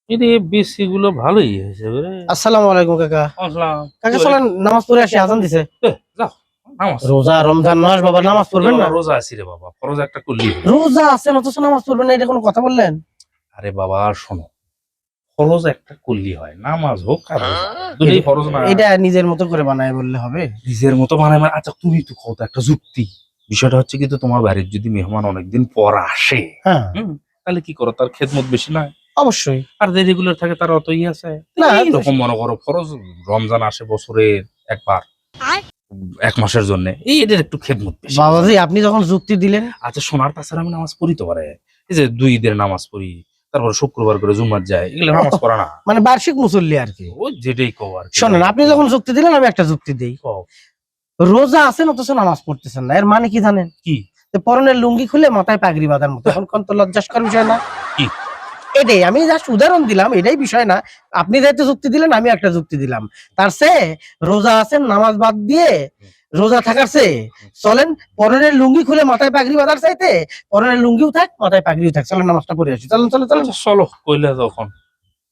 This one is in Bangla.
এরে বেশি গুলো ভালোই হয়েছে রে। আসসালামু আলাইকুম কাকা। আসলাম। কাকা চলেন নামাজ পড়ে আসি, আজান দিছে। যাও নামাজ। রোজা রমজান মাস বাবা, নামাজ পড়বেন না? রোজা আছি রে বাবা, ফরজ একটা করলি। রোজা আছেন অথচ নামাজ পড়বেন না, এটা কোনো কথা বললেন? আরে বাবা শোনো, ফরজ একটা করলি হয়, নামাজ হোক আর রোজা হোক, দুটোই ফরজ না। এটা নিজের মতো করে বানায় বললে হবে? নিজের মতো বানায় মানে? আচ্ছা তুমি তো কত একটা যুক্তি। বিষয়টা হচ্ছে কিন্তু তোমার বাড়ির যদি মেহমান অনেকদিন পর আসে, হ্যাঁ তাহলে কি করো, তার খেদমত বেশি না? অবশ্যই। আর যে রেগুলার থাকে তার অতই আছে না, না। এরকম মনে করো ফরজ রমজান আসে বছরের একবার, এক মাসের জন্য, এই এদের একটু খেদমত বেশি। বাবাজি আপনি যখন যুক্তি দিলেন। আচ্ছা শোনার, তাছাড়া আমি নামাজ পড়ি তো পারে, এই যে 2 ঈদের নামাজ পড়ি, তারপর শুক্রবার করে জুম্মাত যায়, এগুলো নামাজ পড়া না? মানে বার্ষিক মুসল্লি আর কি। ও যেটাই কও আর কি। শোনেন, আপনি যখন যুক্তি দিলেন আমি একটা যুক্তি দিই। কও। রোজা আছেন অথচ নামাজ পড়তেছেন না, এর মানে কি জানেন? কি? পরনের লুঙ্গি খুলে মাথায় পাগড়ি বাঁধার মতো, এখন কোন তো লজ্জাস্কর বিষয় না? কি? এটাই আমি জাস্ট উদাহরণ দিলাম, এটাই বিষয় না। আপনি যেহেতু যুক্তি দিলেন আমি একটা যুক্তি দিলাম। তার চেয়ে রোজা আছেন নামাজ বাদ দিয়ে রোজা থাকার চেয়ে চলেন পরনের লুঙ্গি খুলে মাথায় পাগড়ি বাঁধার চাইতে পরনের লুঙ্গিও থাক মাথায় পাগড়িও থাক, চলেন নামাজটা পড়ে আসি। চলেন চলেন চলেন। চলো কইলে তখন